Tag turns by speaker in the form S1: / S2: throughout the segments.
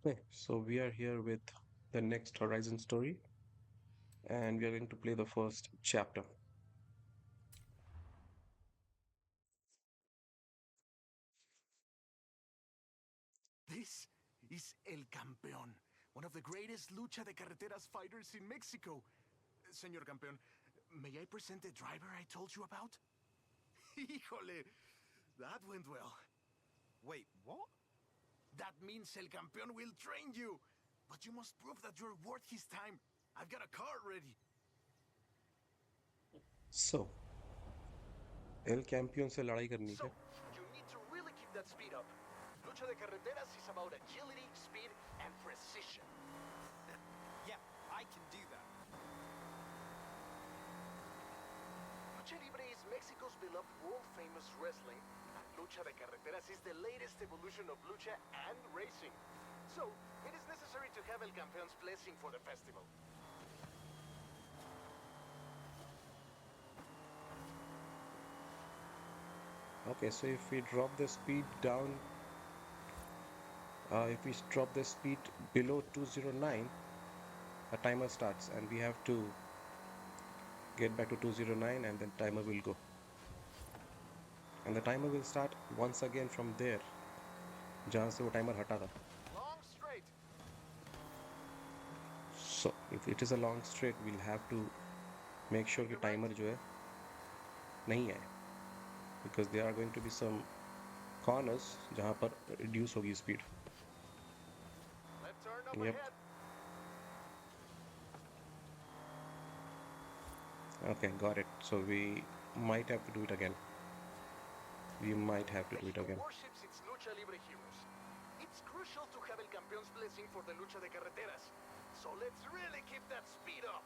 S1: Okay, so we are here with the next Horizon story, and we are going to play the first chapter.
S2: This is El Campeon, one of the greatest lucha de carreteras fighters in Mexico. Señor Campeón, may I present the driver I told you about? Híjole, that went well.
S3: Wait, what?
S2: That means El Campeón will train you. But you must prove that you're worth his time. I've got a car ready.
S1: So, El Campeon से लड़ाई करनी
S2: So,
S1: है.
S2: you need to really keep that speed up. Lucha de carreteras is about agility, speed, and precision.
S3: Yeah, I can do that.
S2: Lucha Libre is Mexico's beloved world-famous wrestling, and Lucha de Carreteras is the latest evolution of lucha and racing. So, it is necessary to have El Campeon's blessing for the festival.
S1: Okay, so if we drop the speed down, if we drop the speed below 209, a timer starts, and we have to get back to 209, and then timer will go. And the timer will start once again from there, जहाँ से वो timer हटा था.
S2: Long straight.
S1: So, if it is a long straight, we'll have to make sure कि
S2: Right.
S1: timer जो है नहीं आए, because there are going to be some corners जहाँ पर reduce होगी speed.
S2: Left turn up
S1: Yep.
S2: ahead.
S1: Okay, got it. So we might have to do it again. We might have to do it
S2: Mexico
S1: again.
S2: worships its Lucha Libre heroes. It's crucial to have El Campeon's blessing for the Lucha de Carreteras. So let's really keep that speed up.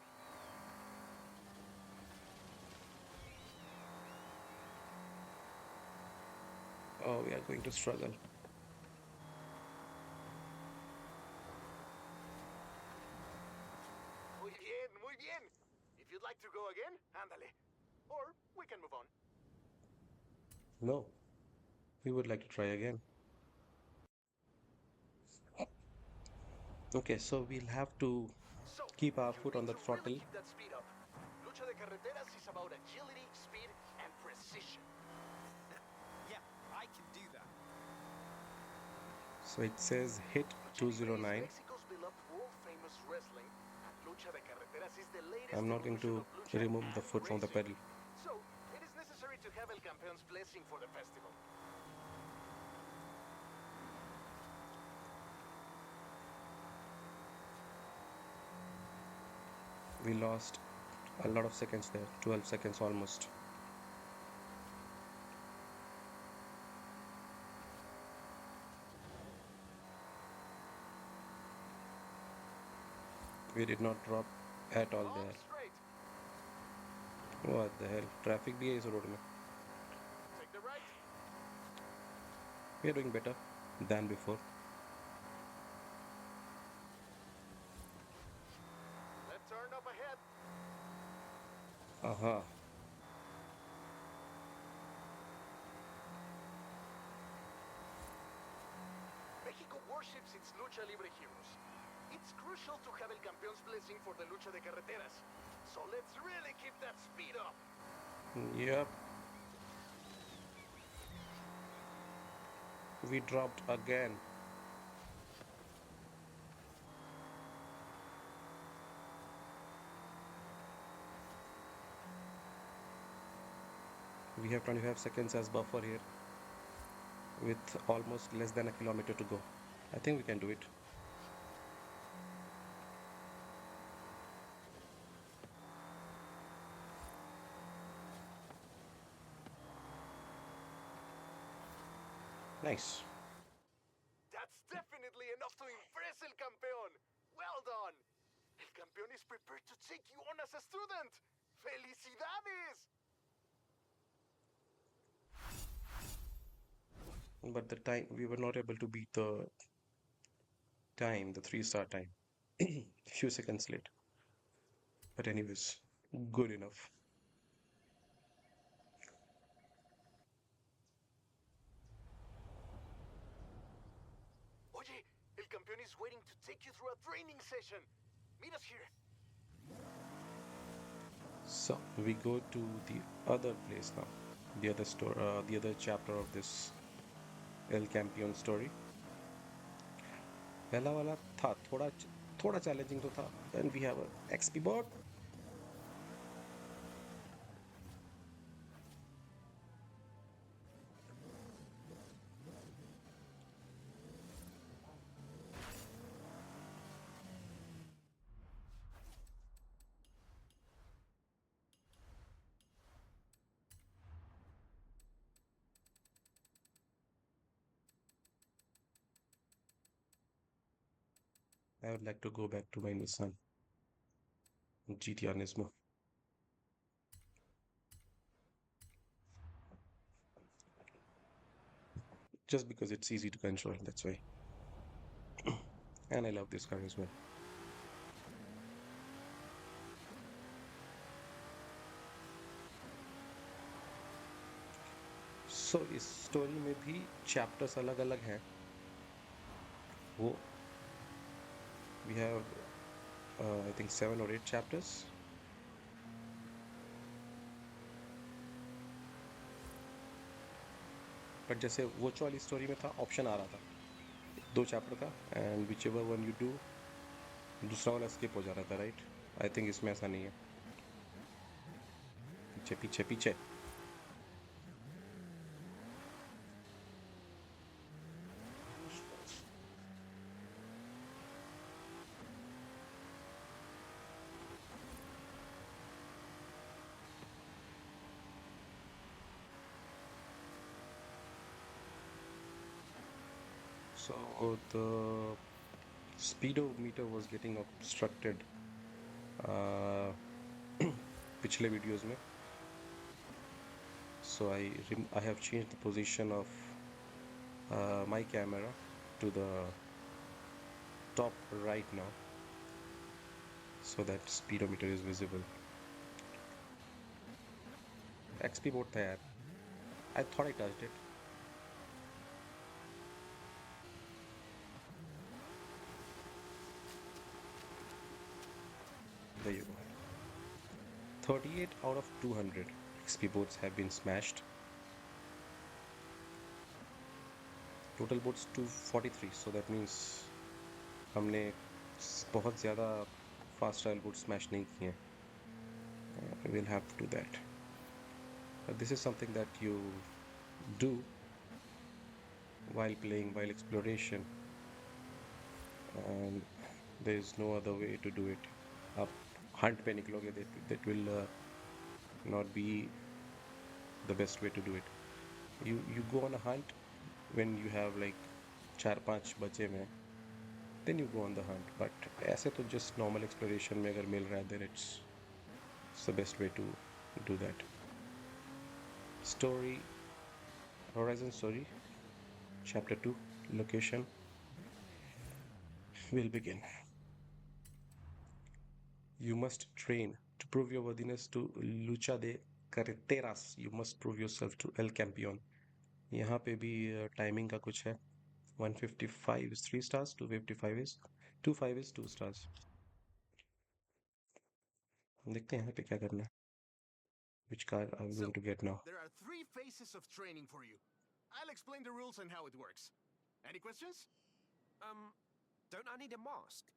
S1: Oh, we are going to struggle.
S2: Muy bien, muy bien. If you'd like to go again, ándale. Or we can move on.
S1: No, we would like to try again. Okay, so we'll have to
S2: So,
S1: keep our
S2: you
S1: foot on
S2: need
S1: the
S2: to really
S1: throttle.
S2: keep that speed up. Lucha de Carreteras is about agility, speed, and precision.
S3: Yeah, I can do that.
S1: So it says hit
S2: Lucha Libre is
S1: 209.
S2: Mexico's beloved world-famous wrestling, and Lucha de Carreteras is the latest
S1: I'm not going
S2: evolution
S1: to
S2: of lucha
S1: remove the
S2: and
S1: foot from the
S2: racing.
S1: pedal.
S2: So, it is necessary to have El Campeon's blessing for the festival.
S1: We lost a lot of seconds there, 12 seconds almost. We did not drop at all
S2: Long
S1: there.
S2: straight.
S1: What the hell? Traffic भी है इस road में.
S2: Take the right.
S1: We are doing better than before.
S2: Left turn up ahead.
S1: Aha.
S2: Mexico worships its Lucha Libre heroes. It's crucial to have El Campeon's blessing for the Lucha de Carreteras. So let's really keep that speed up.
S1: Yep. We dropped again. We have 25 seconds as buffer here with almost less than a kilometer to go. I think we can do it. Nice.
S2: That's definitely enough to impress El Campeón. Well done. El Campeón is prepared to take you on as a student. ¡Felicidades!
S1: But the time, we were not able to beat the time, the 3-star time. Few seconds late. But anyways, good enough.
S2: Oye, El Campeon is waiting to take you through a training session. Meet us here.
S1: So we go to the other place now, the other store, the other chapter of this El Campeon story. पहला वाला था थोड़ा challenging तो था. Then we have a XP bot. I would like to go back to my Nissan GTR Nismo. Just because it's easy to control, that's why. And I love this car as well. So इस story में भी chapters अलग अलग हैं. वो we have I think 7 or 8 chapters. But जैसे वो वाली स्टोरी में था ऑप्शन आ रहा था 2 चैप्टर का, and which ever one you do दूसरा वाला स्किप हो जा रहा था, राइट? आई थिंक इसमें ऐसा नहीं है. पीछे पीछे पीछे. So the speedometer was getting obstructed पिछले वीडियोस में. So I have changed the position of my camera to the top right now so that speedometer is visible. XP board था यार. I thought I touched it. There you go. 38 out of 200 XP boards have been smashed. Total boards 243, so that means हमने बहुत ज़्यादा fast trial boards smash नहीं किए हैं. We'll have to do that. But this is something that you do while playing, while exploration, and there is no other way to do it. आप hunt पे निकलोगे, that will not be the best way to do it. You go on a hunt when you have like 4-5 बचे में, then you go on the hunt. But ऐसे तो just normal exploration में अगर मिल रहा है, then it's the best way to do that. Story, Horizon story, chapter 2, location will begin. You must train to prove your worthiness to Lucha de Carreteras. You must prove yourself to El Campeon. यहाँ पे भी timing का कुछ है. 155 is 3 stars, 255 is 25 is 2 stars. देखते हैं यहाँ पे क्या करना है. Which car are we going to get now?
S2: There are 3 phases of training for you. I'll explain the rules and how it works. Any questions?
S3: Don't I need a mask?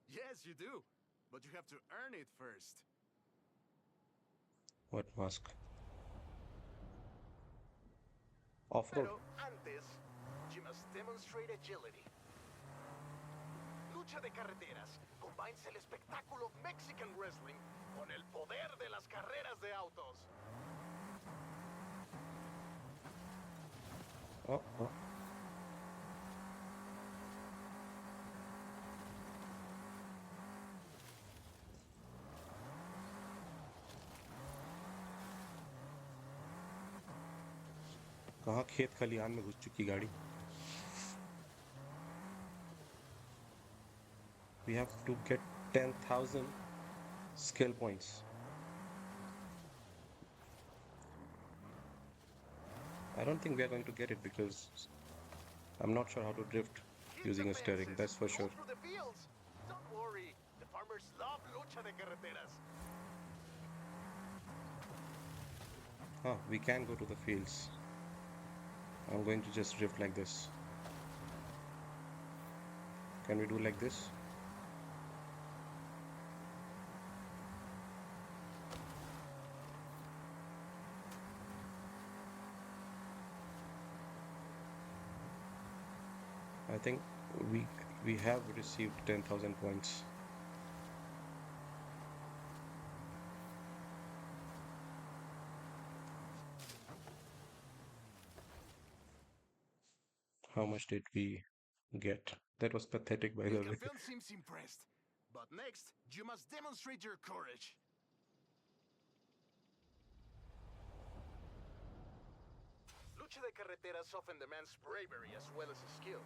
S2: Yes, you do. But you have to earn it first.
S1: What mask? Off-road.
S2: Pero antes, you must demonstrate agility. Lucha de Carreteras combines el espectáculo Mexican wrestling con el poder de las carreras de autos.
S1: Oh. कहाँ खेत खलिहान में घुस चुकी गाड़ी. We have to get 10,000 skill points. I don't think we are going to get it because I'm not sure how to drift using a steering, that's for sure.
S2: Go through the fields. Don't worry, the farmers love lucha de carreteras.
S1: Oh, we can go to the fields. I'm going to just drift like this. Can we do like this? I think we have received 10,000 points. How much did we get? That was pathetic, by
S2: El
S1: the way.
S2: Campeon seems impressed. But next, you must demonstrate your courage. Lucha de carreteras often demands bravery as well as skill.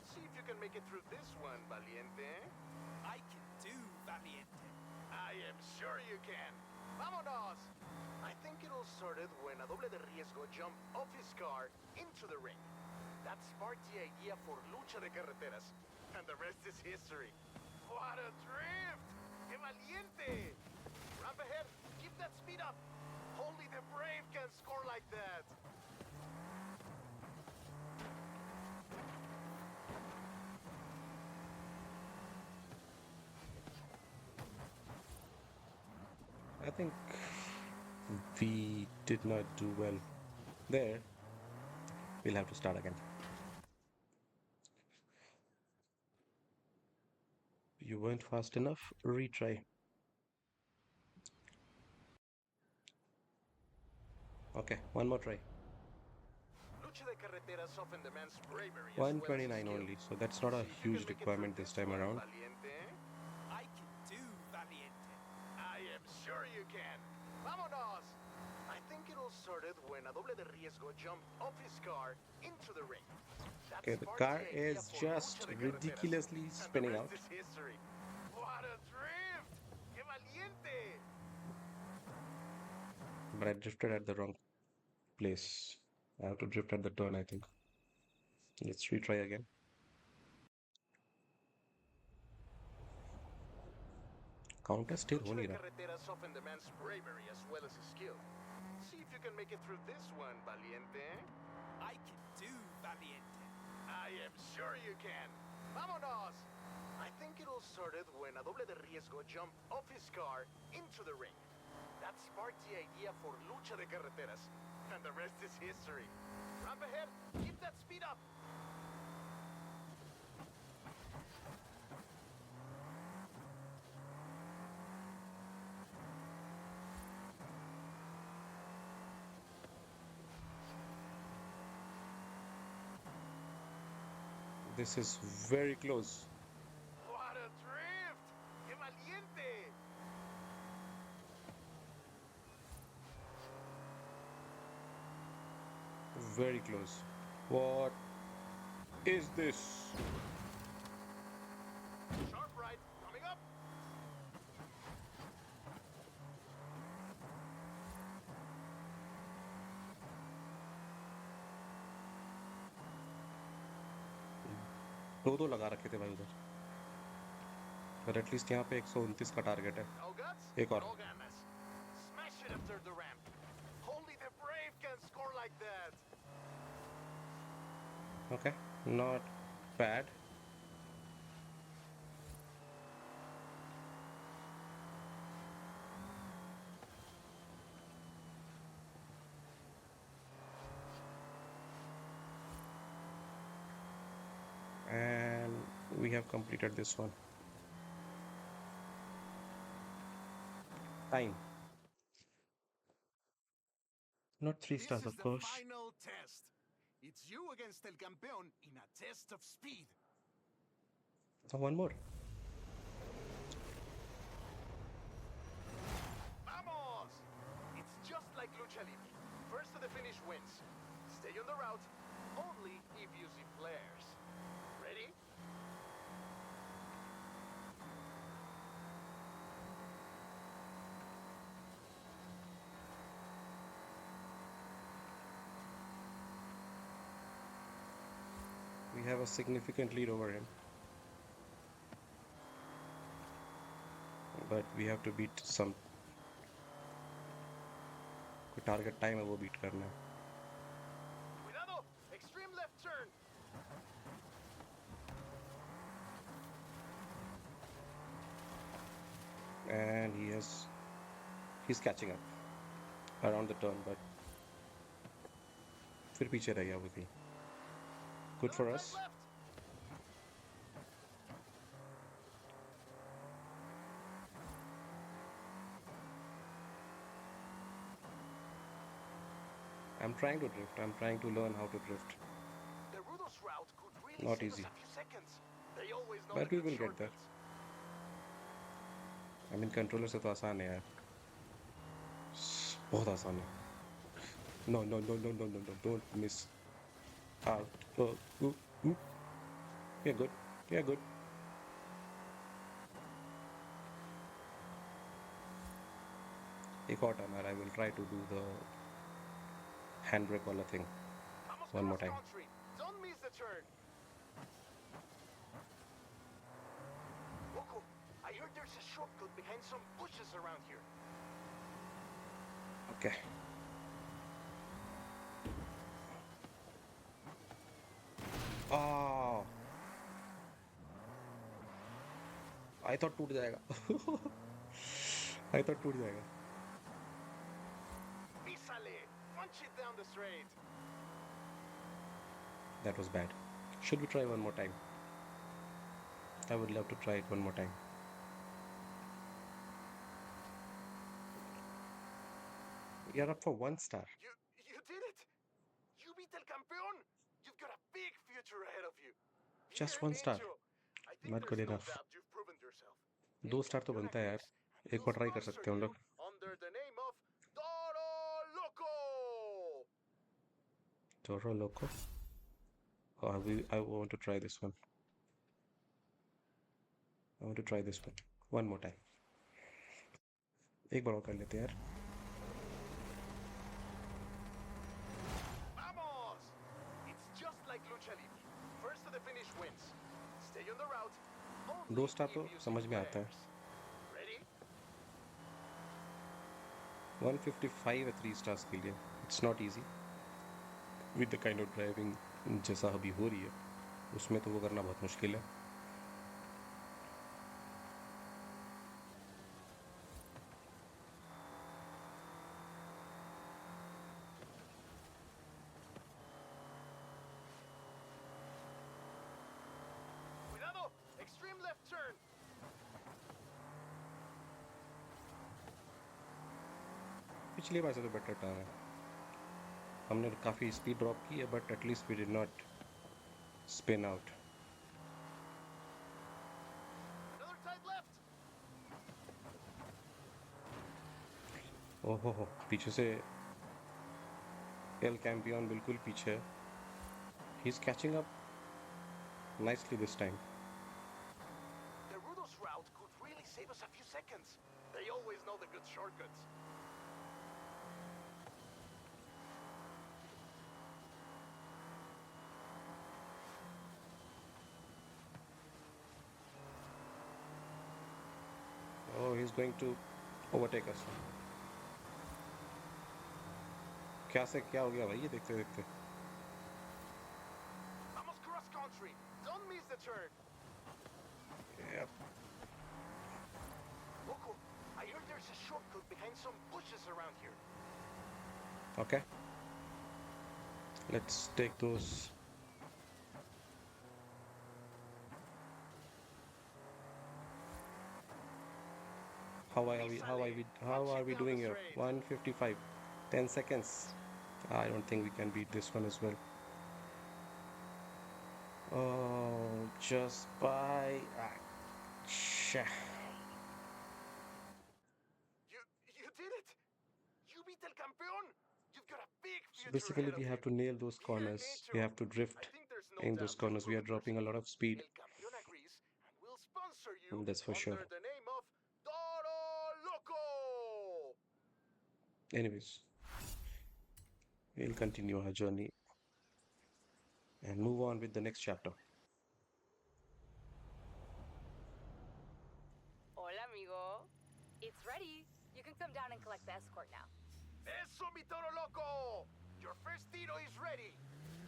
S2: See if you can make it through this one, Valiente.
S3: I can do, Valiente.
S2: I am sure you can. Vámonos! I think it all started when a doble de riesgo jumped off his car into the ring. That sparked the idea for Lucha de Carreteras. And the rest is history. What a drift! ¡Qué valiente! Ramp ahead, keep that speed up. Only the brave can score like that.
S1: I think we did not do well there. We'll have to start again. You weren't fast enough. Retry. Okay, one more try.
S2: Lucha de Carreteras often demands bravery as well as
S1: 129
S2: skill.
S1: only, so that's not a
S2: See if you
S1: huge
S2: can make it through
S1: requirement this time
S2: one,
S1: around.
S2: Valiente.
S3: I can do, Valiente.
S2: I am sure you can. Vámonos! I think it all started when a doble de riesgo jumped off his car into the ring. That
S1: Okay, the
S2: sparked
S1: car
S2: idea
S1: is
S2: for
S1: just
S2: Lucha de Carreteras.
S1: ridiculously
S2: And the
S1: spinning
S2: rest
S1: out.
S2: is history. What a drift! ¡Qué valiente!
S1: But I drifted at the wrong place. I have to drift at the turn, I think. Let's retry again. Counter still
S2: Lucha
S1: होनी
S2: de
S1: रहा.
S2: Carreteras often demands bravery as well as skill. See if you can make it through this one, Valiente.
S3: I can do, Valiente.
S2: I am sure you can. Vámonos! I think it all started when a doble de riesgo jumped off his car into the ring. That sparked the idea for Lucha de Carreteras. And the rest is history. Ramp ahead, keep that speed up.
S1: This is very close.
S2: What a drift! ¡Qué valiente!
S1: Very close. What is this?
S2: Sharp right, coming up.
S1: दो लगा रखे थे भाई उधर. पर at least यहाँ पे 129 का टारगेट है.
S2: No guts?
S1: एक और.
S2: No ganas. Smash it after the ramp. Only the brave can score like that.
S1: Okay, not bad. And we have completed this one. Time. Not 3
S2: This
S1: stars,
S2: is
S1: of
S2: the
S1: course.
S2: final test. It's you against El Campeon in a test of speed.
S1: Oh, one more.
S2: Vamos! It's just like Lucha Libre. First to the finish wins. Stay on the route, only if you see flares. Ready?
S1: We have a significant lead over him, but we have to beat some target time है वो beat करना है.
S2: Cuidado! Extreme left turn!
S1: And he's catching up around the turn, but फिर पीछे रह गया वो कहीं. Good for
S2: Another
S1: us.
S2: tight left!
S1: I'm trying to drift. I'm trying to learn how to drift.
S2: The Rudos route could really
S1: Not
S2: save
S1: easy.
S2: us a few seconds. They always know
S1: But
S2: the
S1: we
S2: good
S1: will get there.
S2: shortcuts.
S1: I mean, controller से तो आसान है यार. बहुत आसान है. No, no, no, no, no, no, no. Don't miss out. Ooh. You're good. You're good. एक और turn यार. I will try to do the handbrake वाला thing
S2: Vamos
S1: one more
S2: cross
S1: time.
S2: country. Don't miss the turn. Loco, I heard there's a shortcut behind some bushes around here.
S1: Okay. Oh. I thought टूट जाएगा. I thought टूट जाएगा.
S2: Písale! Punch it down the straight.
S1: That was bad. Should we try one more time? I would love to try it one more time. You're up for 1 star.
S2: You did it! You beat El Campeon! You've got a big future ahead of you.
S1: Just
S2: Here,
S1: 1 star.
S2: Angel. I think
S1: Not
S2: there's
S1: good
S2: no
S1: enough.
S2: doubt you've proven yourself.
S1: 2
S2: El
S1: star तो
S2: Campeon
S1: बनता है यार.
S2: agrees and
S1: एक
S2: will
S1: और try कर
S2: sponsor
S1: सकते हैं हम
S2: you
S1: लोग.
S2: under the name of Toro Loco!
S1: Toro Loco. Oh, I want to try this one. I want to try this one. One more time. एक बार और कर लेते हैं यार.
S2: Vamos! It's just like Lucha Libre. First to the finish wins. Stay on the route. Only
S1: 2 star
S2: keep
S1: तो
S2: using
S1: समझ में आता है.
S2: flares. Ready?
S1: 155 है 3 स्टार्स के लिए. It's not easy. With the kind of driving जैसा अभी हो रही है, उसमें तो वो करना बहुत मुश्किल है.
S2: Cuidado! Extreme left turn.
S1: पिछली बार से तो बेटर टर्न है. हमने काफ़ी स्पीड ड्रॉप की है, but at least we did not spin out.
S2: Another tight left.
S1: ओहो, पीछे से एल कैंपियन बिल्कुल पीछे है. He is catching up nicely this time.
S2: The Rudos route could really save us a few seconds. They always know the good shortcuts.
S1: Oh, he's going to overtake us. क्या से क्या हो गया भाई ये देखते देखते.
S2: Vamos cross country. Don't miss the turn.
S1: Yep.
S2: Loco, I heard there's a shortcut behind some bushes around here.
S1: Okay. Let's take those. How are we doing here? 155. 10 seconds. I don't think we can beat this one as well. Oh, just by
S2: You did it! You beat El Campeon! You've got a big
S1: So
S2: future
S1: basically
S2: ahead of
S1: we
S2: you.
S1: have to nail those
S2: Here,
S1: corners. We
S2: Nacho.
S1: have to
S2: I
S1: drift
S2: think there's no
S1: in
S2: doubt
S1: those
S2: you've
S1: corners. We are
S2: proven
S1: dropping a
S2: yourself.
S1: lot of speed.
S2: El Campeon agrees and will sponsor you
S1: That's for sure.
S2: under the name of Toro Loco!
S1: Anyways, we'll continue our journey and move on with the next chapter.
S4: Hola, amigo. It's ready. You can come down and collect the escort now.
S2: Eso, mi toro loco! Your first tiro is ready.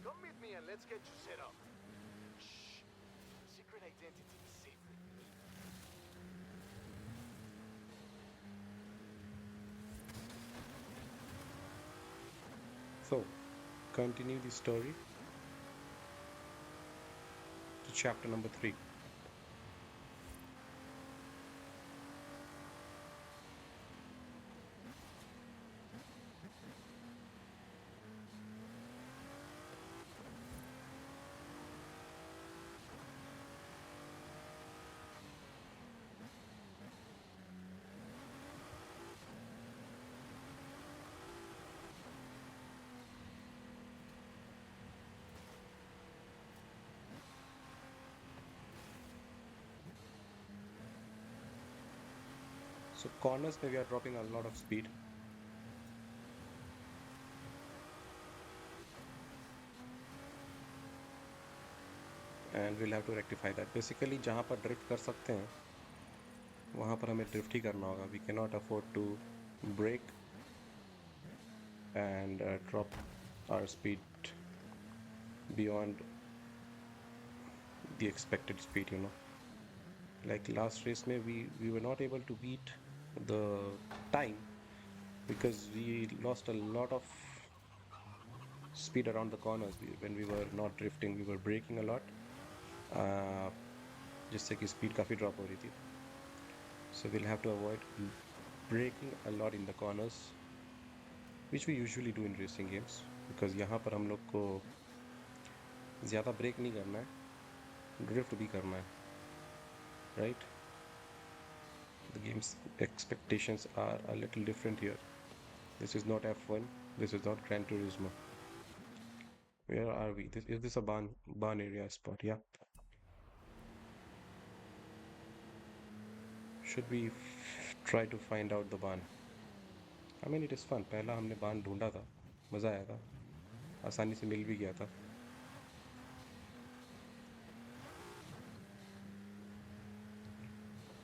S2: Come meet me and let's get you set up. Shh. Secret identity is safe with me.
S1: So, continue the story to chapter number 3. So corners maybe are dropping a lot of speed. And we'll have to rectify that. Basically जहाँ पर drift कर सकते हैं वहाँ पर हमें drift ही करना होगा. We cannot afford to brake and drop our speed beyond the expected speed, you know. Like last race में we were not able to beat the time because we lost a lot of speed around the corners. When we were not drifting, we were braking a lot, uh, जिससे कि speed काफ़ी drop हो रही थी. So we'll have to avoid braking a lot in the corners, which we usually do in racing games, because यहाँ पर हम लोग को ज़्यादा ब्रेक नहीं करना है, ड्रिफ्ट भी करना है, right? The game's expectations are a little different here. This is not F1. This is not Gran Turismo. Where are we? Is this a barn area spot? Yeah. Should we try to find out the barn? I mean, it is fun. पहला हमने barn ढूंढा था, मजा आया था, आसानी से मिल भी गया था.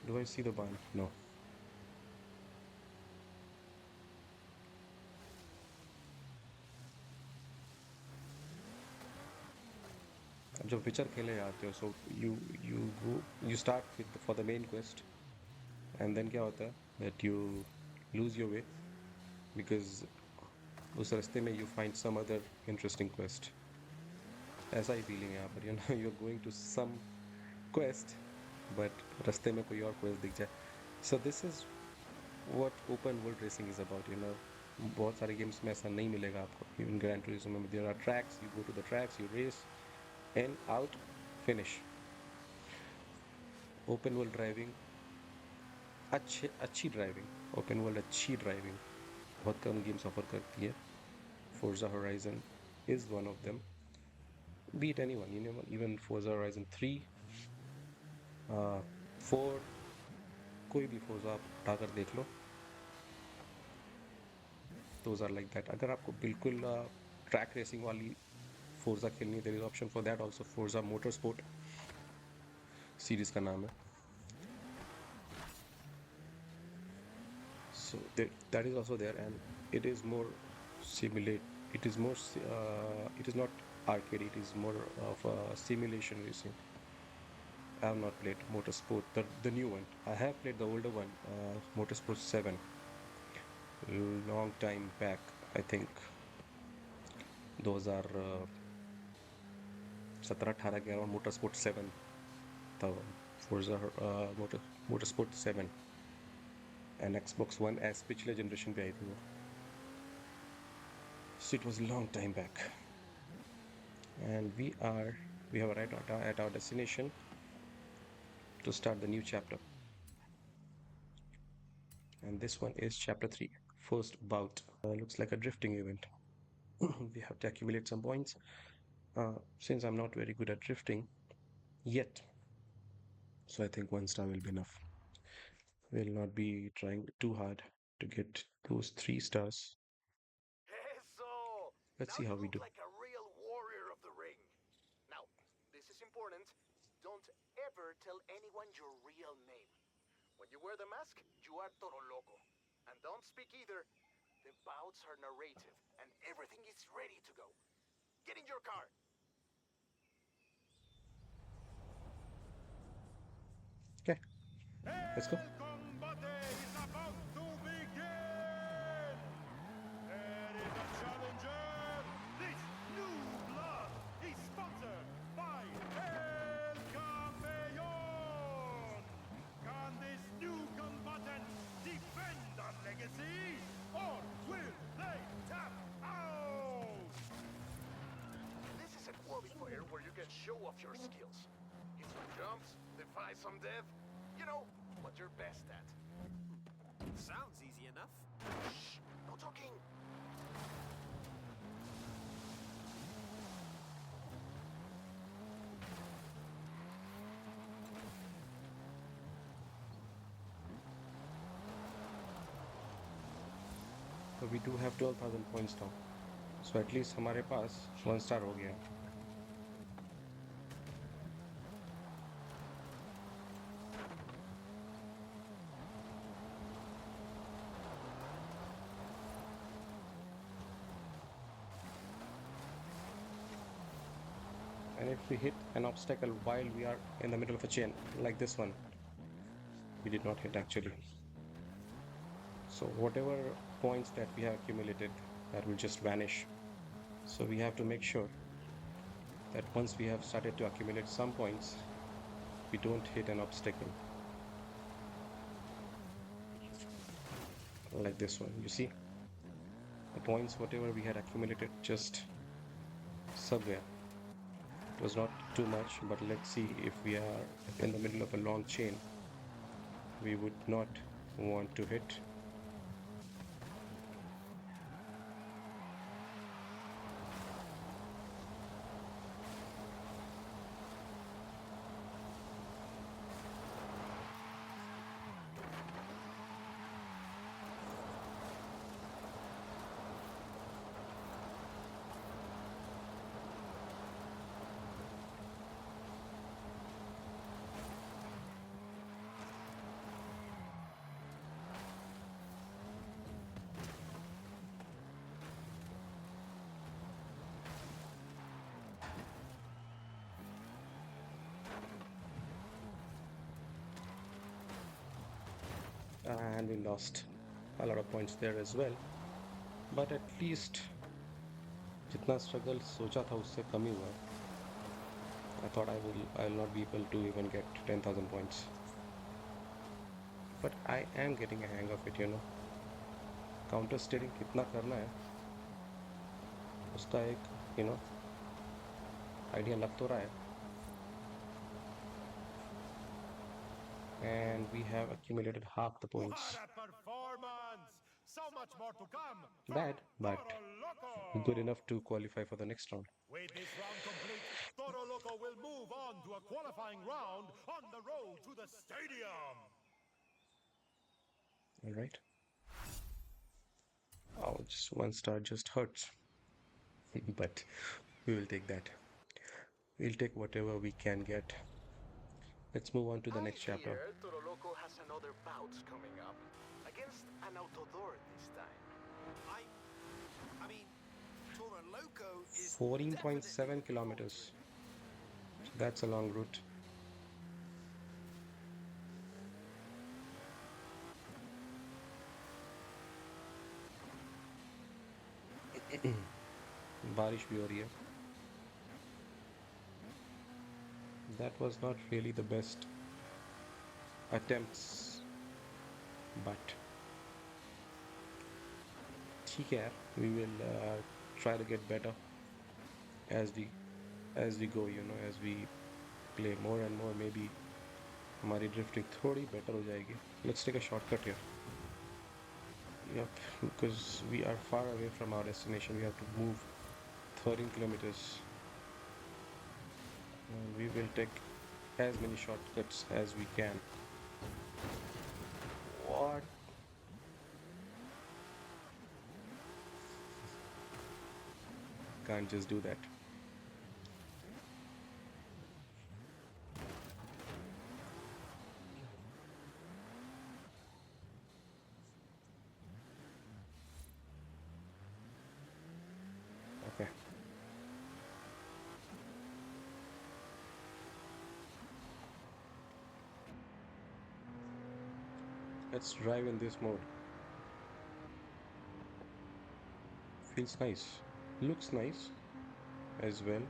S1: Do I see the barn? No. अब जब विचर खेले जाते हो, so you start with for the main quest, and then क्या होता है that you lose your way because उस रास्ते में you find some other interesting quest. ऐसा ही फीलिंग है यहाँ पर, you know, you're going to some quest, but रास्ते में कोई और quest दिख जाए. So this is what open world racing is about, you know. बहुत सारे गेम्स में ऐसा नहीं मिलेगा आपको. Even Gran Turismo में there are tracks, you go to the tracks, you race, and out, finish. Open world driving, अच्छी driving, open world अच्छी ड्राइविंग बहुत कम गेम्स ऑफर करती है. Forza Horizon is one of them. Beat anyone, you know, even Forza Horizon 3, 4, कोई भी Forza आप उठाकर देख लो, those are like that. अगर आपको बिल्कुल ट्रैक रेसिंग वाली Forza खेलनी है, there is option for that also. Forza Motorsport series का नाम है. So that is also there, and it is more simulate. It is more. It is not arcade. It is more of a simulation racing. I have not played Motorsport, the new one. I have played the older one, Motorsport 7, long time back. I think those are 17-18 के around. Motorsport 7 था वो. Forza Motorsport 7 and Xbox One S पिछले generation पे आई थी वो. So it was a long time back. And we have arrived at our destination to start the new chapter. And this one is chapter 3, first bout. Looks like a drifting event. We have to accumulate some points. Since I'm not very good at drifting yet, so I think 1 star will be enough. We'll not be trying too hard to get those 3 stars.
S2: Eso!
S1: Let's
S2: Now
S1: see how
S2: you
S1: we
S2: look
S1: do.
S2: like a real warrior of the ring. tell anyone your real name. When you wear the mask, you are Toro Loco. And don't speak either. The bouts are narrative, and everything is ready to go. Get in your car!
S1: Okay, let's go.
S5: El combate is about to begin! There is a challenger! This new blood is sponsored by El Campeon! Can this new combatant defend that legacy? Or will they tap out?
S2: This is a qualifier where you can show off your skills. Hit some jumps, defy some death. You know, what you're best at.
S3: Sounds easy enough.
S2: Shh! No talking!
S1: So we do have 12,000 points now. So at least हमारे पास 1 star हो गया. And if we hit an obstacle while we are in the middle of a chain, like this one, we did not hit actually. So whatever points that we have accumulated, that will just vanish. So we have to make sure that once we have started to accumulate some points, we don't hit an obstacle. Like this one, you see? The points, whatever we had accumulated, just sub gaya. It was not too much, but let's see, if we are in the middle of a long chain, we would not want to hit. And we lost a lot of points there as well, but at least जितना struggle सोचा था उससे कम ही हुआ. I thought I'll not be able to even get 10,000 points, but I am getting a hang of it, you know. Counter steering कितना करना है उसका एक, you know, idea लग तो रहा है. And we have accumulated half the points.
S5: What a performance! So much more to come!
S1: Bad, but
S5: Toro
S1: good
S5: Loco!
S1: enough to qualify for the next round.
S5: With this round complete, Toro Loco will move on to a qualifying round on the road to the stadium.
S1: All right. Oh, just 1 star just hurts. But we will take that. We'll take whatever we can get. Let's move on to the next chapter.
S2: I hear Toro Loco has another bout coming up. Against an Autodor this time.
S3: I mean, Toro Loco is
S1: 14.7
S3: definitely
S1: kilometers. So that's a long route. बारिश भी हो रही है. That was not really the best attempts, but ठीक है, we will try to get better as we go, you know, as we play more and more. Maybe हमारी drifting थोड़ी better हो जाएगी. Let's take a shortcut here. Yep, because we are far away from our destination. We have to move 13 kilometers. And we will take as many shortcuts as we can. What? Can't just do that. Let's drive in this mode. Feels nice. Looks nice as well.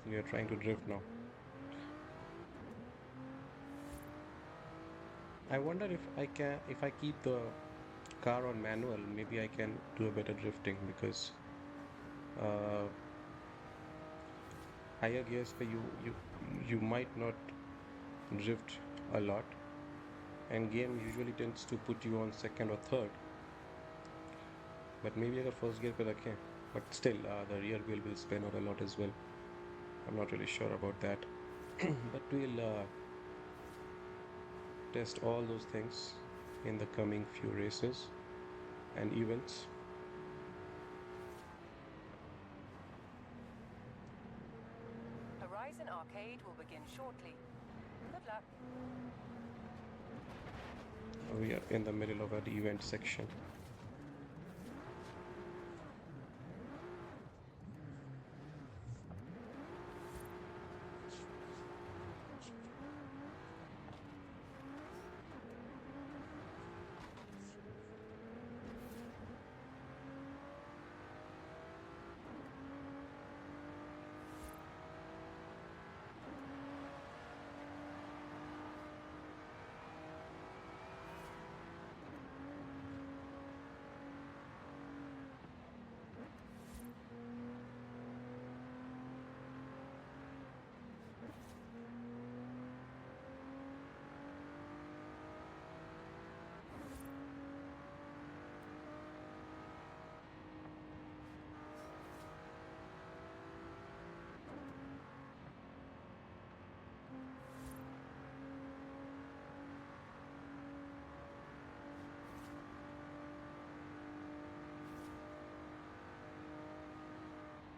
S1: We are trying to drift now. I wonder if I keep the car on manual, maybe I can do a better drifting because uh, higher gears पे you might not drift a lot, and game usually tends to put you on second or third. But maybe अगर first gear पे रखें, but still the rear wheel will spin out a lot as well. I'm not really sure about that, but we'll test all those things in the coming few races and events.
S6: Horizon Arcade will begin shortly. Good luck.
S1: We are in the middle of an event section.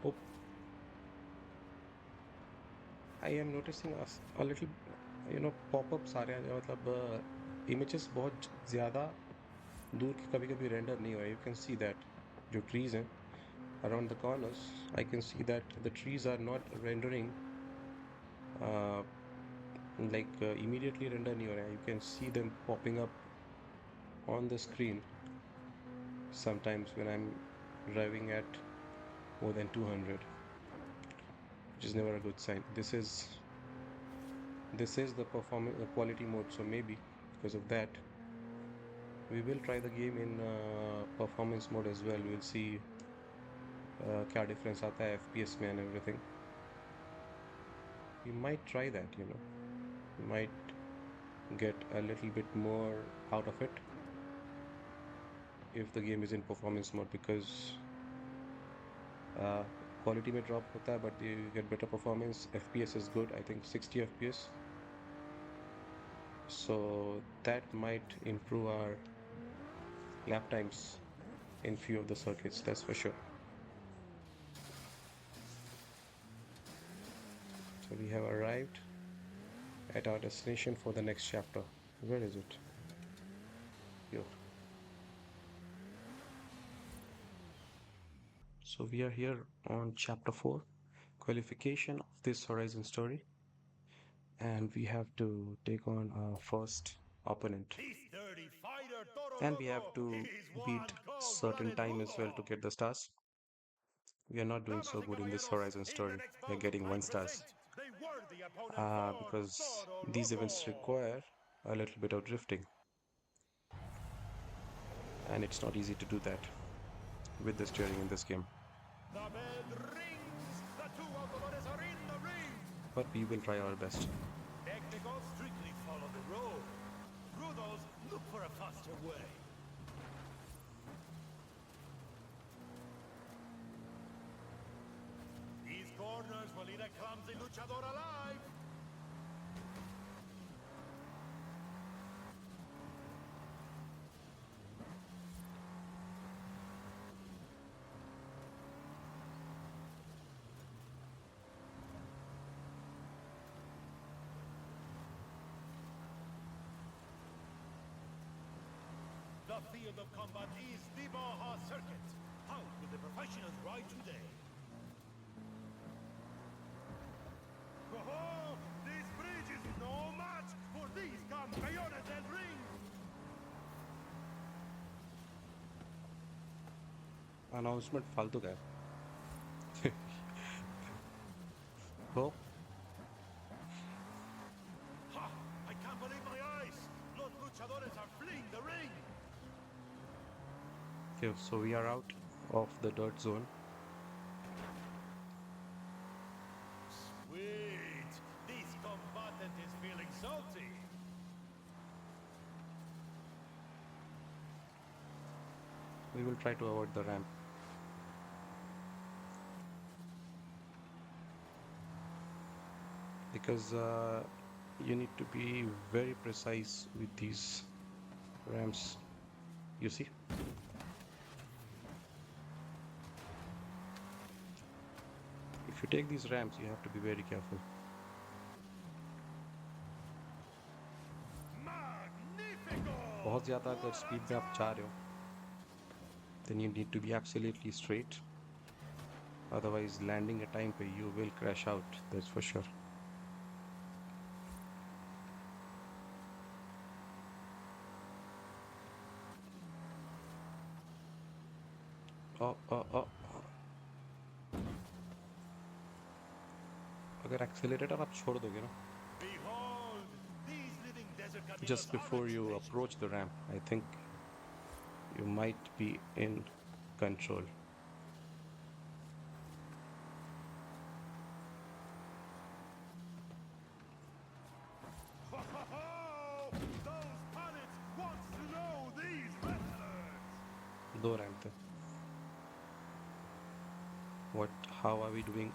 S1: Oh, I am noticing a little, pop-ups आ रहे हैं मतलब images बहुत ज़्यादा दूर के कभी-कभी render नहीं हो रहे. You can see that जो trees हैं around the corners, I can see that the trees are not rendering uh, immediately render नहीं हो रहे हैं. You can see them popping up on the screen sometimes when I'm driving at more than 200, which is never a good sign. This is the performance quality mode, so maybe because of that we will try the game in performance mode as well. We'll see क्या difference आता है FPS में and everything. We might try that, we might get a little bit more out of it if the game is in performance mode, because quality में drop होता है but you get better performance. FPS is good, I think 60 FPS, so that might improve our lap times in few of the circuits, that's for sure. So we have arrived at our destination for the next chapter. Where is it? Here. So we are here on chapter 4, qualification of this Horizon story, and we have to take on our first opponent,
S5: This dirty fighter, Toro
S1: and we have
S5: Loco,
S1: to
S5: is
S1: beat
S5: one
S1: certain
S5: cold-blooded
S1: time as well to
S5: rudo.
S1: get the stars. We are not doing
S5: Damas
S1: so
S5: y
S1: good in this
S5: caballeros,
S1: Horizon
S5: in the
S1: story.
S5: next
S1: We are
S5: bout,
S1: getting
S5: I
S1: 1 stars
S5: present the worthy opponent for
S1: because
S5: Toro
S1: these events
S5: Loco.
S1: require a little bit of drifting, and it's not easy to do that with the steering in this game.
S5: The bell rings. The two autodores are in the ring.
S1: But we will try our best.
S5: Technicals strictly follow the road. Rudos look for a faster way. These corners will eat a clumsy luchador alive. The field of combat is the Baja Circuit. How will the professionals ride today? Oh, this bridge is no match for these Campeones del Ring!
S1: Announcement फालतू का है हो
S5: Ha! I can't believe my eyes! Los luchadores are fleeing the ring!
S1: okay, so we are out of the dirt zone.
S5: Sweet! This combatant is feeling salty!
S1: We will try to avoid the ramp. Because you need to be very precise with these ramps. You see? If you take these ramps, you have to be very careful.
S5: Magnifico!
S1: बहुत ज़्यादा अगर speed में आप जा रहे हो, then you need to be absolutely straight. Otherwise, landing a time पे you will crash out. That's for sure. Oh. अगर एक्सेलरेटर आप छोड़ दोगे ना
S5: Behold, these living desert camellas
S1: just
S5: are
S1: before you
S5: exceptional.
S1: approach the ramp, I think you might be in control.
S5: Ho, ho, ho! Those pallets wants to know these wrestlers!
S1: दो ramp थे. How are we doing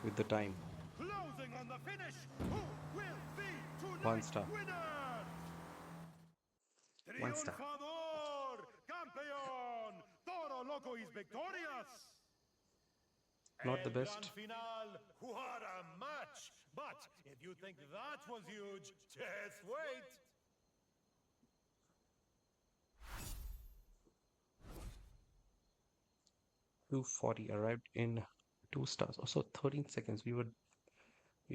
S1: with the time?
S5: Closing on the finish! Who will be tonight's
S1: 1 star.
S5: winner?
S1: 1 star.
S5: Triunfador! Campeon! Toro Loco is victorious!
S1: Not the
S5: El
S1: best.
S5: Gran final! What a match! But if you think that was huge, just wait!
S1: $240 arrived in 2 stars. Also 13 seconds. We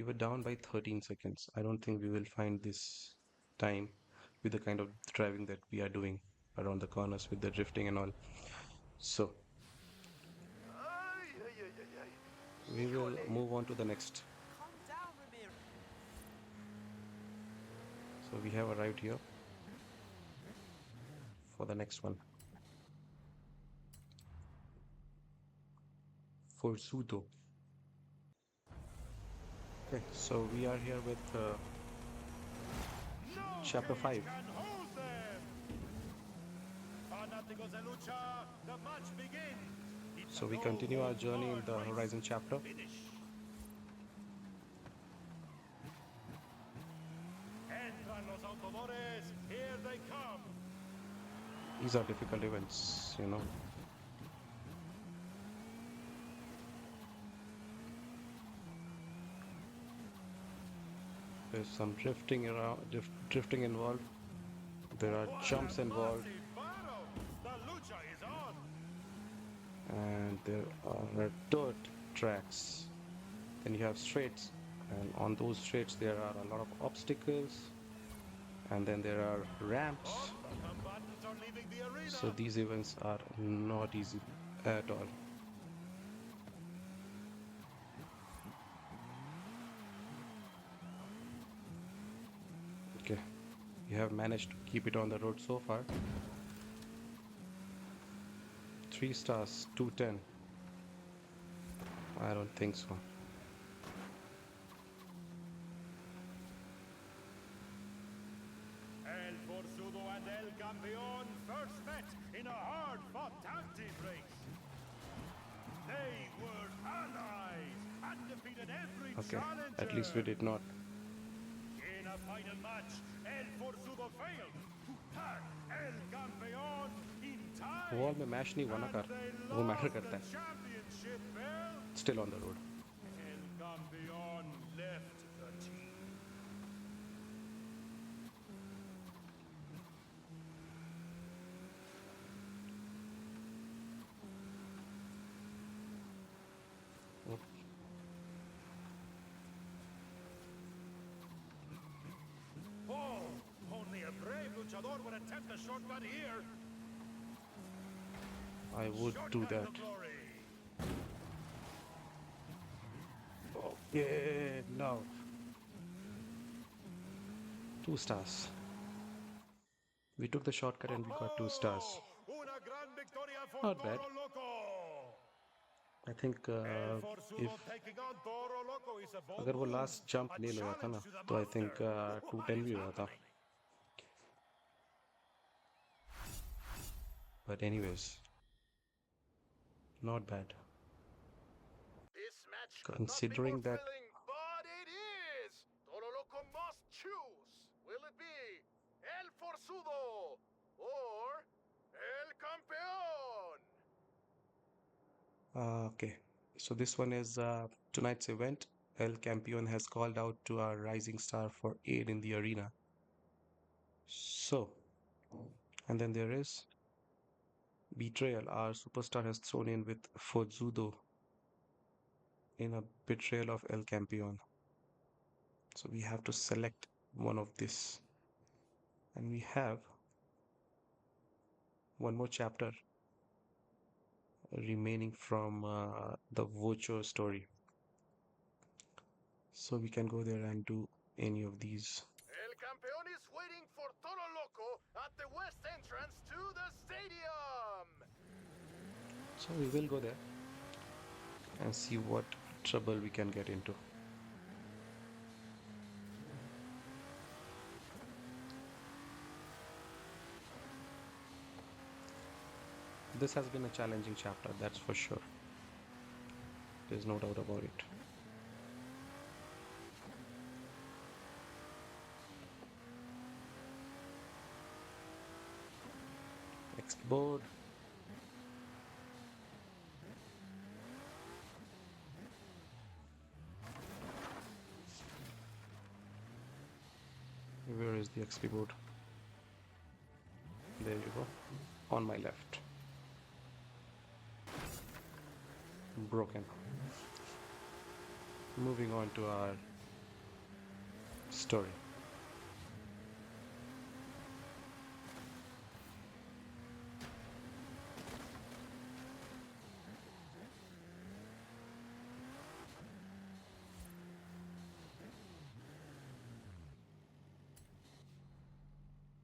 S1: were down by 13 seconds. I don't think we will find this time with the kind of driving that we are doing around the corners with the drifting and all. So we will move on to the next.
S3: Calm down, Ramiro.
S1: So we have arrived here for the next one. Forzudo. Okay, so we are here with Chapter 5.
S5: Can hold them. Fanáticos de lucha, the match begins. It's
S1: So
S5: a
S1: we continue our journey in
S5: no-holds-barred
S1: the
S5: race
S1: Horizon
S5: to
S1: chapter.
S5: finish. Entran los autodores, here they come.
S1: These are difficult events, you know. There's some drifting around, drifting involved. There are
S5: What
S1: jumps
S5: a
S1: involved,
S5: massive battle. The lucha is on.
S1: and there are dirt tracks. Then you have straights, and on those straights there are a lot of obstacles, and then there are ramps.
S5: Oh, the combatants are leaving the arena.
S1: So these events are not easy at all. Okay, we have managed to keep it on the road so far. 3 stars, 210. I don't think so.
S5: El Forzudo and El Campeon first met in a hard-fought tag team race. They were allies and defeated every
S1: Okay,
S5: challenger.
S1: at least we did not.
S5: In a final match, El Forzudo failed to tag El Campeon in time.
S1: Wall में match नहीं हुआ ना
S5: and
S1: कर
S5: they
S1: वो
S5: lost
S1: matter
S5: the
S1: करता है.
S5: championship belt.
S1: Still on the road.
S5: El Campeon left the team. Campeon would attempt a shortcut here.
S1: I would do
S5: Shortcut
S1: that.
S5: to glory.
S1: Okay, now 2 stars. We took the shortcut and we got 2 stars.
S5: Una gran victoria for
S1: Not bad.
S5: Toro Loco.
S1: I think
S5: El
S1: if
S5: Forzudo taking on Toro Loco is a bold
S1: अगर वो
S5: move.
S1: Last jump
S5: A
S1: नहीं लगाया था ना
S5: challenge to the
S1: तो आई
S5: master.
S1: Think 210
S5: What
S1: भी
S5: is
S1: हुआ था.
S5: happening?
S1: But anyways, not bad.
S2: This match could not be
S1: Considering
S2: more
S1: that
S2: thrilling, but it is! Toro Loco must choose. Will it be El Forzudo or El Campeon?
S1: okay, so this one is tonight's event. El Campeon has called out to our rising star for aid in the arena. So, and then there is betrayal. Our superstar has thrown in with Forzudo in a betrayal of El Campeon. So we have to select one of this. And we have one more chapter remaining from the Vocho story. So we can go there and do any of these.
S2: El Campeon is waiting for Toro Loco at the west entrance to the stadium.
S1: So we will go there and see what trouble we can get into. This has been a challenging chapter, that's for sure. There's no doubt about it. Export. Where is the XP board? There you go. On my left. Broken. Moving on to our story.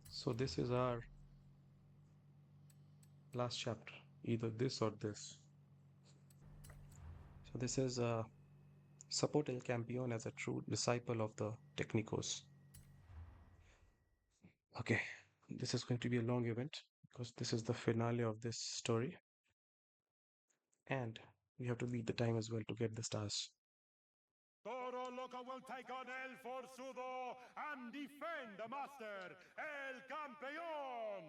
S1: So this is our last chapter, either this or this. So this is support El Campeon as a true disciple of the Technicos. Okay, this is going to be a long event because this is the finale of this story. And we have to beat the time as well to get the stars.
S5: Toro Loco will take on El Forzudo and defend the master, El Campeon.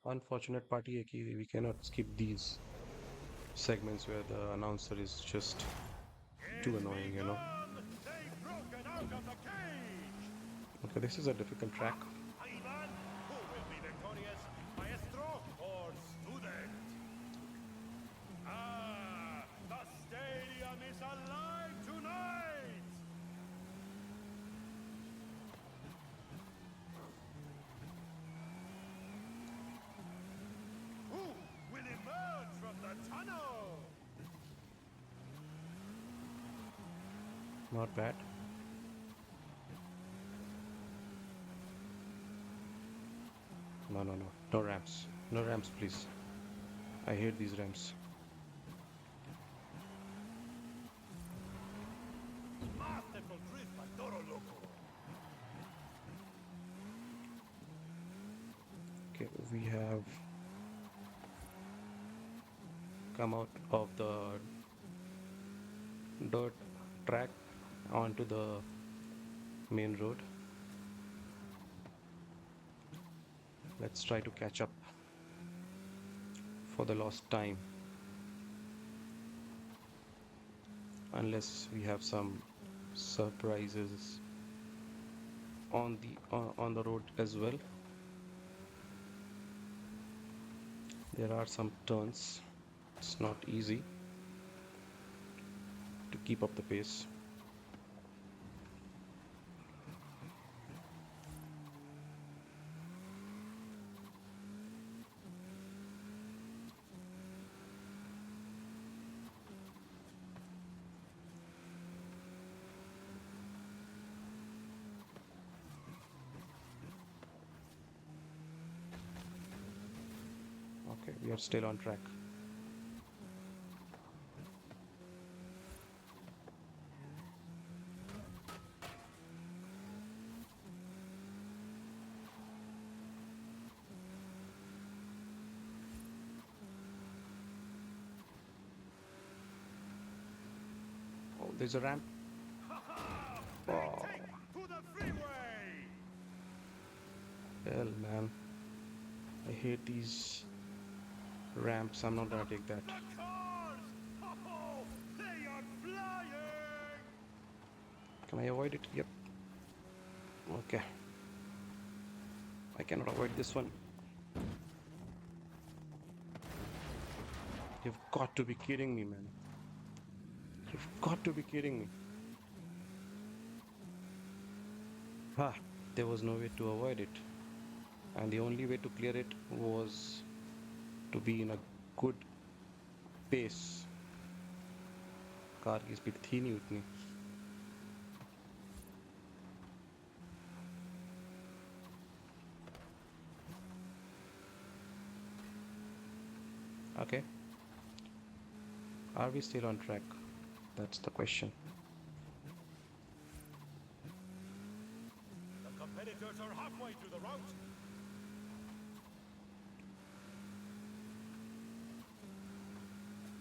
S1: Unfortunate part है कि we cannot skip these segments where the announcer is just too annoying, you know.
S5: They've broken out of the cage.
S1: Okay, this is a difficult track.
S5: Ivan, who will be victorious, maestro or student? Ah, the stadium is alive tonight. Who will emerge from the tunnel?
S1: Not bad. No, no, no. No ramps. No ramps, please. I hate these ramps.
S5: Masterful drift by Toro Loco.
S1: Okay, we have come out of the dirt track onto the main road. Let's try to catch up for the lost time. Unless we have some surprises on the road as well. There are some turns. It's not easy to keep up the pace. Okay, we are still on track. Oh, there's a ramp. Oh,
S5: Take to the freeway!
S1: hell, man. I hate these ramps. I'm not gonna take that.
S5: The cars! Oh, they are flying!
S1: Can I avoid it? Yep. Okay. I cannot avoid this one. You've got to be kidding me, man. You've got to be kidding me. Ah, there was no way to avoid it. And the only way to clear it was to be in a good pace. Car की speed थी नहीं उतनी. Okay. Are we still on track? That's the question.
S5: The competitors are halfway through the route.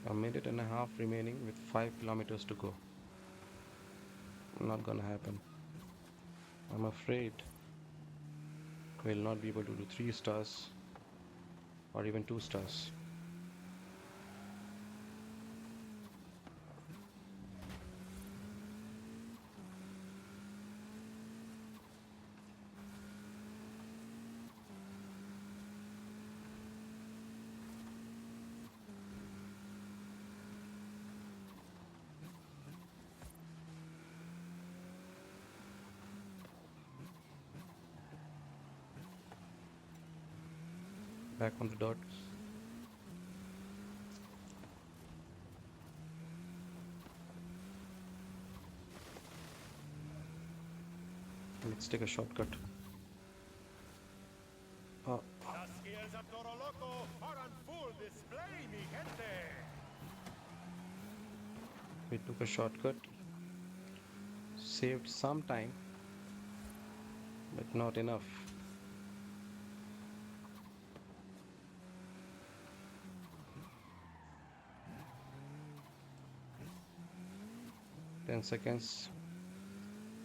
S1: A minute and a half remaining with 5 kilometers to go. Not gonna happen. I'm afraid we'll not be able to do 3 stars or even 2 stars. Back on the dot. Let's take a shortcut.
S5: The skills of Toro Loco are on full display, mi gente.
S1: We took a shortcut. Saved some time, but not enough. Ten seconds.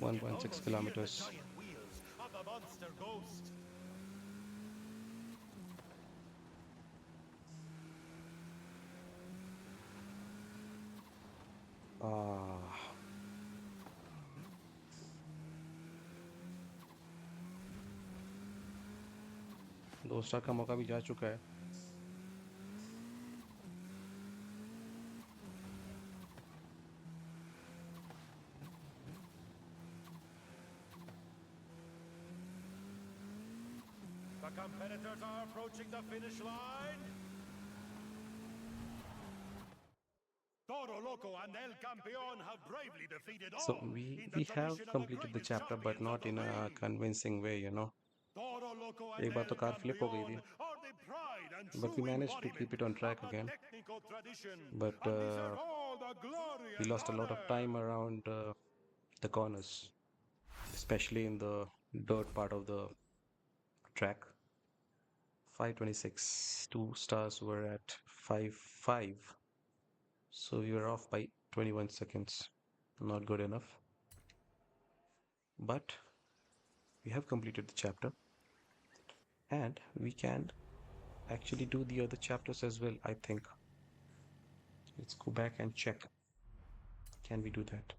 S1: 1.6 kilometers.
S5: The giant wheels of the monster ghost.
S1: Ah. दो star का मौका भी जा चुका है.
S5: The competitors are approaching the finish line. Toro Loco and El Campeon have bravely defeated all
S1: So
S5: in
S1: we
S5: the
S1: have
S5: tradition of the
S1: completed the
S5: greatest
S1: chapter, but
S5: champions of
S1: not
S5: the
S1: in a
S5: ring.
S1: convincing way, you know.
S5: Toro Loco and
S1: एक बार तो
S5: El
S1: car flip हो गई
S5: Campeon
S1: थी,
S5: are the pride and
S1: but we
S5: true
S1: managed to keep
S5: embodiment
S1: it on
S5: of
S1: track
S5: a
S1: again.
S5: technical tradition
S1: But
S5: and deserve all the glory
S1: we
S5: and
S1: lost a lot of
S5: honor.
S1: time around the corners, especially in the dirt part of the track. 526. 2 stars were at 5.5. So we were off by 21 seconds. Not good enough. But we have completed the chapter. And we can actually do the other chapters as well, I think. Let's go back and check. Can we do that?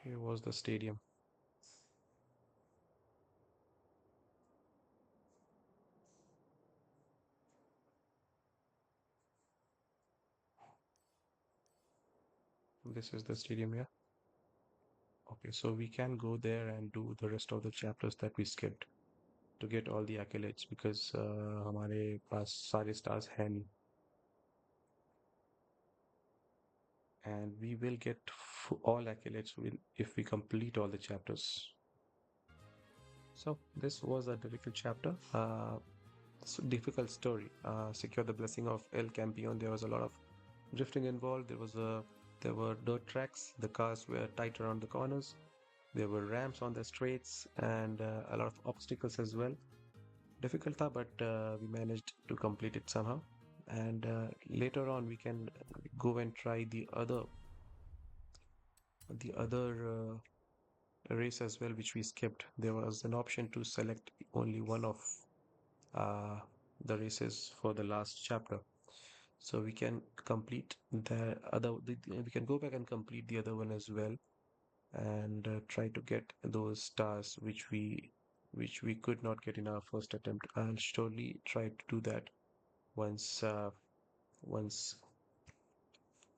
S1: Here was the stadium. This is the stadium here. Okay, so we can go there and do the rest of the chapters that we skipped to get all the accolades because हमारे पास सारे stars हैं नहीं. And we will get all accolades if we complete all the chapters. So this was a difficult chapter. difficult story. Secure the blessing of El Campeon. There was a lot of drifting involved. There were dirt tracks. The cars were tight around the corners. There were ramps on the straights and a lot of obstacles as well. Difficult tha, but we managed to complete it somehow. And later on, we can go and try the other race as well, which we skipped. There was an option to select only one of uh, the races for the last chapter. So we can complete we can go back and complete the other one as well, and try to get those stars which we could not get in our first attempt. I'll surely try to do that once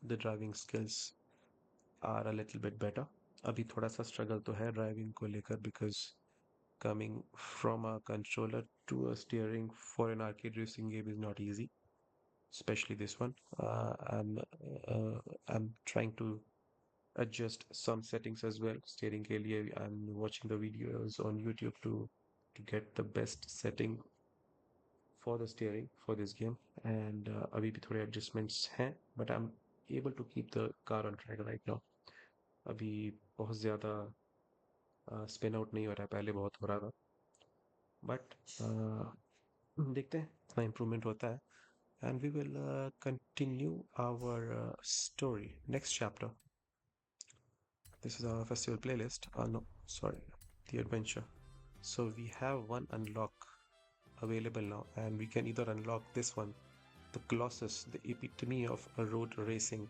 S1: the driving skills are a little bit better. अभी थोड़ा सा struggle तो है driving को लेकर, because coming from a controller to a steering for an arcade racing game is not easy, especially this one. I'm trying to adjust some settings as well. Steering के लिए I'm watching the videos on YouTube to get the best setting for the steering for this game. And अभी भी थोड़े adjustments हैं, but I'm able to keep the car on track right now. अभी बहुत ज़्यादा spin out नहीं हो रहा है, पहले बहुत हो रहा था, बट देखते हैं कितना इम्प्रूवमेंट होता है. And we will continue our story next chapter. This is our festival playlist. No, sorry, the adventure. So we have one unlock available now, and we can either unlock this one, the Colossus, the epitome of road racing,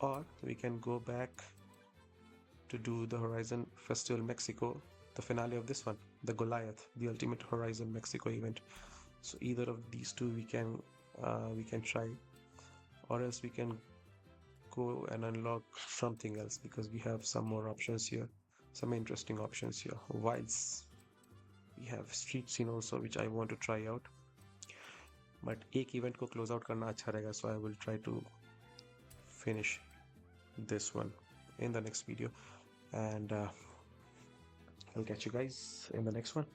S1: or we can go back to do the Horizon Festival Mexico, the finale of this one, the Goliath, the Ultimate Horizon Mexico event. So either of these two we can try, or else we can go and unlock something else, because we have some more options here, some interesting options here. Whilst we have street scene also, which I want to try out, but एक event को close out करना अच्छा रहेगा, so I will try to finish this one in the next video, and I'll catch you guys in the next one.